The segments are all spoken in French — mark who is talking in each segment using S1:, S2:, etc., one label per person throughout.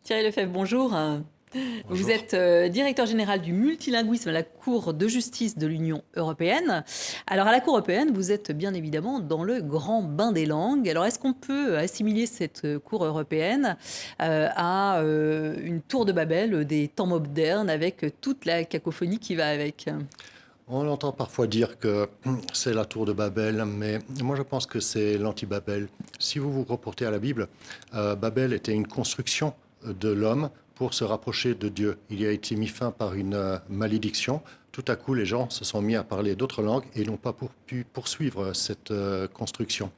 S1: Thierry Lefebvre, bonjour. Vous
S2: Bonjour.
S1: êtes directeur général du multilinguisme à la Cour de justice de l'Union européenne. Alors à la Cour européenne, vous êtes bien évidemment dans le grand bain des langues. Alors est-ce qu'on peut assimiler cette Cour européenne à une tour de Babel des temps modernes avec toute la cacophonie qui va avec?
S2: On entend parfois dire que c'est la tour de Babel, mais moi je pense que c'est l'anti-Babel. Si vous vous reportez à la Bible, Babel était une construction de l'homme pour se rapprocher de Dieu. Il y a été mis fin par une malédiction. Tout à coup, les gens se sont mis à parler d'autres langues et n'ont pas pu poursuivre cette construction.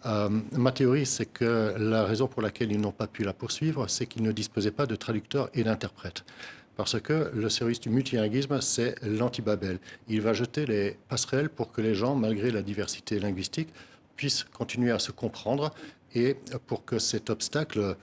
S2: Ma théorie, c'est que la raison pour laquelle ils n'ont pas pu la poursuivre, c'est qu'ils ne disposaient pas de traducteurs et d'interprètes. Parce que le service du multilinguisme, c'est l'anti-Babel. Il va jeter les passerelles pour que les gens, malgré la diversité linguistique, puissent continuer à se comprendre et pour que cet obstacle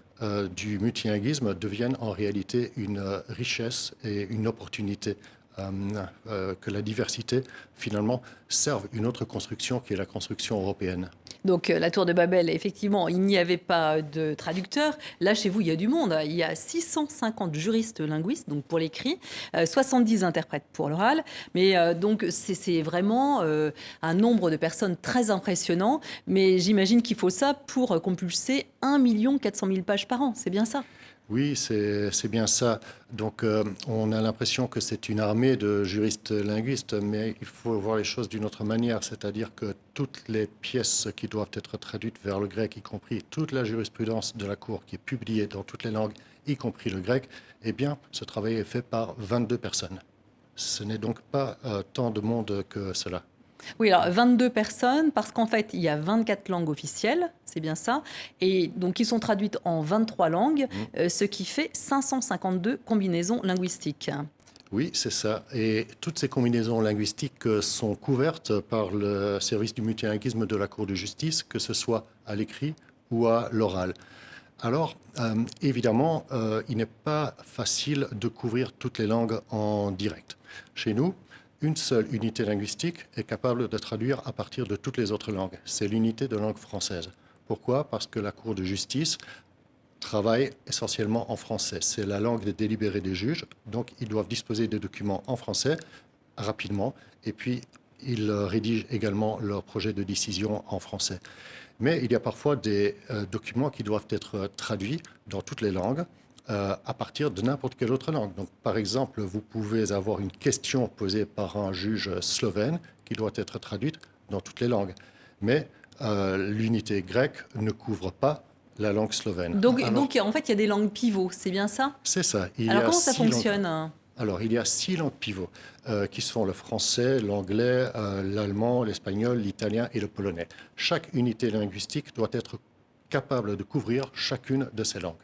S2: du multilinguisme devienne en réalité une richesse et une opportunité. Que la diversité, finalement, serve une autre construction qui est la construction européenne.
S1: Donc la tour de Babel, effectivement, il n'y avait pas de traducteur. Là, chez vous, il y a du monde. Il y a 650 juristes linguistes donc pour l'écrit, 70 interprètes pour l'oral. Mais donc c'est vraiment un nombre de personnes très impressionnant. Mais j'imagine qu'il faut ça pour compulser 1 400 000 pages par an. C'est bien ça?
S2: Oui, c'est bien ça. Donc, on a l'impression que c'est une armée de juristes linguistes, mais il faut voir les choses d'une autre manière, c'est-à-dire que toutes les pièces qui doivent être traduites vers le grec, y compris toute la jurisprudence de la Cour qui est publiée dans toutes les langues, y compris le grec, eh bien, ce travail est fait par 22 personnes. Ce n'est donc pas tant de monde que cela.
S1: Oui, alors 22 personnes, parce qu'en fait, il y a 24 langues officielles, c'est bien ça, et donc qui sont traduites en 23 langues,
S2: Mm.
S1: ce qui fait 552 combinaisons linguistiques.
S2: Oui, c'est ça. Et toutes ces combinaisons linguistiques sont couvertes par le service du multilinguisme de la Cour de justice, que ce soit à l'écrit ou à l'oral. Alors, évidemment, il n'est pas facile de couvrir toutes les langues en direct. Chez nous, une seule unité linguistique est capable de traduire à partir de toutes les autres langues. C'est l'unité de langue française. Pourquoi? Parce que la Cour de justice travaille essentiellement en français. C'est la langue des délibérés des juges, donc ils doivent disposer des documents en français rapidement, et puis ils rédigent également leur projet de décision en français. Mais il y a parfois des documents qui doivent être traduits dans toutes les langues à partir de n'importe quelle autre langue. Donc, par exemple, vous pouvez avoir une question posée par un juge slovène qui doit être traduite dans toutes les langues. Mais l'unité grecque ne couvre pas la langue slovène.
S1: Donc en fait, il y a des langues pivots, c'est bien ça?
S2: C'est ça. Il y
S1: Alors
S2: a
S1: comment ça
S2: 6 langues.
S1: fonctionne?
S2: Alors, il y a 6 langues pivots qui sont le français, l'anglais, l'allemand, l'espagnol, l'italien et le polonais. Chaque unité linguistique doit être capable de couvrir chacune de ces langues.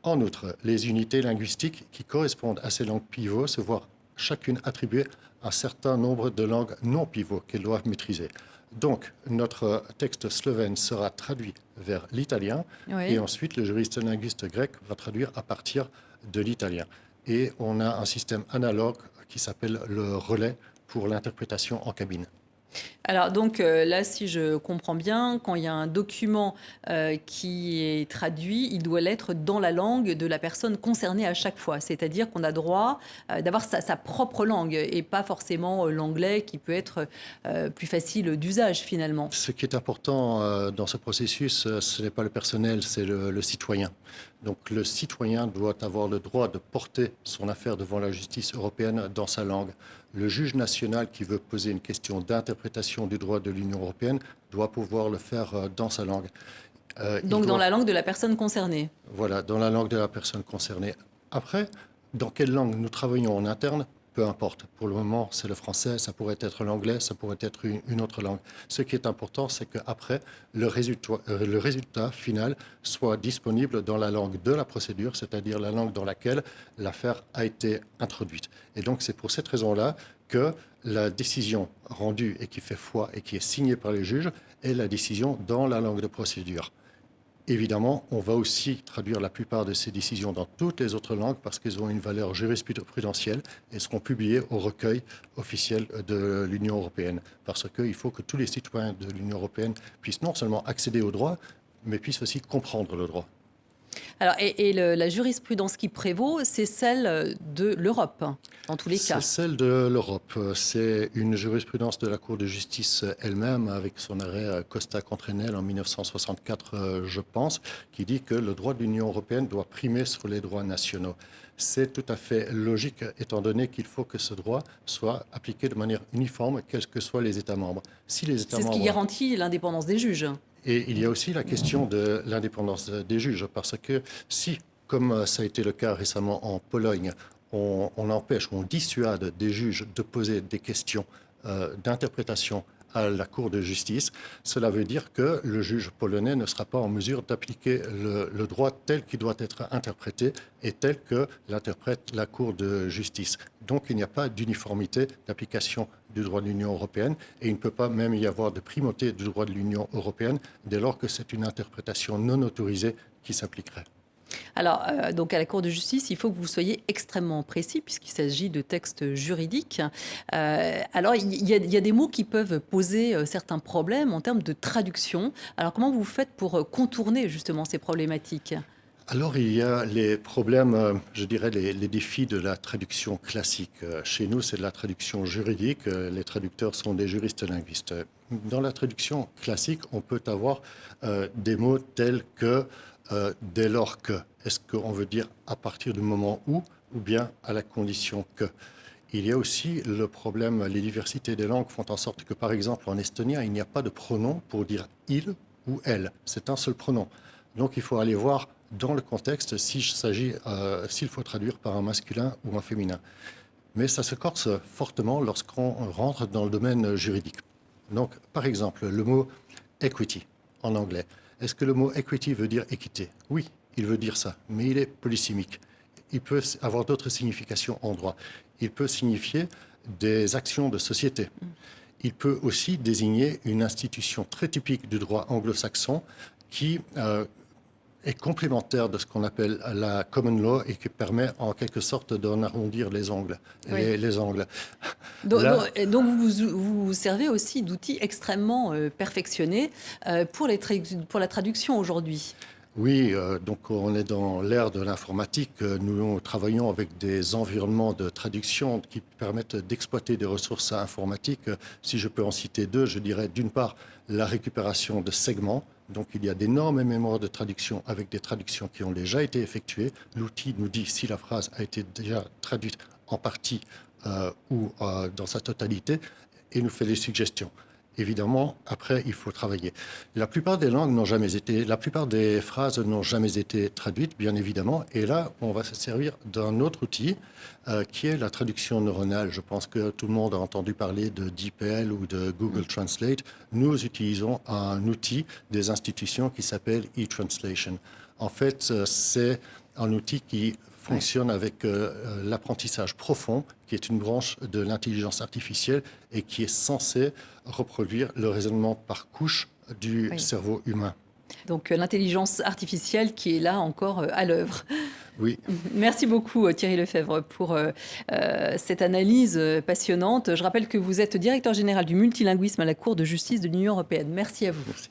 S2: En outre, les unités linguistiques qui correspondent à ces langues pivots se voient chacune attribuer un certain nombre de langues non pivots qu'elles doivent maîtriser. Donc, notre texte slovène sera traduit vers l'italien et
S1: Oui.
S2: ensuite le juriste linguiste grec va traduire à partir de l'italien. Et on a un système analogue qui s'appelle le relais pour l'interprétation en cabine.
S1: Alors donc là, si je comprends bien, quand il y a un document qui est traduit, il doit l'être dans la langue de la personne concernée à chaque fois. C'est-à-dire qu'on a droit d'avoir sa propre langue et pas forcément l'anglais qui peut être plus facile d'usage finalement.
S2: Ce qui est important dans ce processus, ce n'est pas le personnel, c'est le citoyen. Donc le citoyen doit avoir le droit de porter son affaire devant la justice européenne dans sa langue. Le juge national qui veut poser une question d'interprétation du droit de l'Union européenne doit pouvoir le faire dans sa langue. Il
S1: Donc dans
S2: doit,
S1: la langue de la personne concernée.
S2: voilà, dans la langue de la personne concernée. Après, dans quelle langue nous travaillons en interne, peu importe. Pour le moment, c'est le français, ça pourrait être l'anglais, ça pourrait être une autre langue. Ce qui est important, c'est qu'après, le résultat final soit disponible dans la langue de la procédure, c'est-à-dire la langue dans laquelle l'affaire a été introduite. Et donc, c'est pour cette raison-là que la décision rendue et qui fait foi et qui est signée par les juges est la décision dans la langue de procédure. Évidemment, on va aussi traduire la plupart de ces décisions dans toutes les autres langues parce qu'elles ont une valeur jurisprudentielle et seront publiées au recueil officiel de l'Union européenne. Parce qu'il faut que tous les citoyens de l'Union européenne puissent non seulement accéder au droit, mais puissent aussi comprendre le droit.
S1: Alors, la jurisprudence qui prévaut, c'est celle de l'Europe, hein, dans tous les cas.
S2: C'est celle de l'Europe. C'est une jurisprudence de la Cour de justice elle-même, avec son arrêt Costa contre Enel en 1964, je pense, qui dit que le droit de l'Union européenne doit primer sur les droits nationaux. C'est tout à fait logique, étant donné qu'il faut que ce droit soit appliqué de manière uniforme, quels que soient les États membres. Si les États
S1: C'est ce
S2: membres...
S1: qui garantit l'indépendance des juges.
S2: Et il y a aussi la question de l'indépendance des juges, parce que si, comme ça a été le cas récemment en Pologne, on empêche, on dissuade des juges de poser des questions d'interprétation à la Cour de justice, cela veut dire que le juge polonais ne sera pas en mesure d'appliquer le droit tel qu'il doit être interprété et tel que l'interprète la Cour de justice. Donc il n'y a pas d'uniformité d'application du droit de l'Union européenne et il ne peut pas même y avoir de primauté du droit de l'Union européenne dès lors que c'est une interprétation non autorisée qui s'appliquerait.
S1: Alors, donc à la Cour de justice, il faut que vous soyez extrêmement précis puisqu'il s'agit de textes juridiques. Alors, il y a des mots qui peuvent poser certains problèmes en termes de traduction. Alors, comment vous faites pour contourner justement ces problématiques ?
S2: Alors, il y a les problèmes, je dirais, les défis de la traduction classique. Chez nous, c'est de la traduction juridique. Les traducteurs sont des juristes linguistes. Dans la traduction classique, on peut avoir des mots tels que dès lors que. Est-ce qu'on veut dire à partir du moment où ou bien à la condition que? Il y a aussi le problème, les diversités des langues font en sorte que, par exemple, en estonien, il n'y a pas de pronom pour dire il ou elle. C'est un seul pronom. Donc, il faut aller voir dans le contexte s'il faut traduire par un masculin ou un féminin. Mais ça se corse fortement lorsqu'on rentre dans le domaine juridique. Donc, par exemple, le mot equity en anglais. Est-ce que le mot equity veut dire équité? Oui, il veut dire ça, mais il est polysémique. Il peut avoir d'autres significations en droit. Il peut signifier des actions de société. Il peut aussi désigner une institution très typique du droit anglo-saxon qui est complémentaire de ce qu'on appelle la common law et qui permet en quelque sorte d'en arrondir les angles.
S1: Oui.
S2: Les angles.
S1: Donc vous vous servez aussi d'outils extrêmement perfectionnés pour la traduction aujourd'hui.
S2: Oui, donc on est dans l'ère de l'informatique. Nous travaillons avec des environnements de traduction qui permettent d'exploiter des ressources informatiques. Si je peux en citer deux, je dirais d'une part la récupération de segments. Donc il y a d'énormes mémoires de traduction avec des traductions qui ont déjà été effectuées. L'outil nous dit si la phrase a été déjà traduite en partie ou dans sa totalité et nous fait des suggestions. Évidemment, après, il faut travailler. La plupart des phrases n'ont jamais été traduites, bien évidemment. Et là, on va se servir d'un autre outil qui est la traduction neuronale. Je pense que tout le monde a entendu parler de DeepL ou de Google Translate. Nous utilisons un outil des institutions qui s'appelle eTranslation. En fait, c'est un outil qui fonctionne avec l'apprentissage profond, qui est une branche de l'intelligence artificielle et qui est censé reproduire le raisonnement par couche du cerveau humain.
S1: Donc l'intelligence artificielle qui est là encore à l'œuvre.
S2: Oui.
S1: Merci beaucoup Thierry Lefebvre pour cette analyse passionnante. Je rappelle que vous êtes directeur général du multilinguisme à la Cour de justice de l'Union européenne. Merci à vous.
S2: Merci.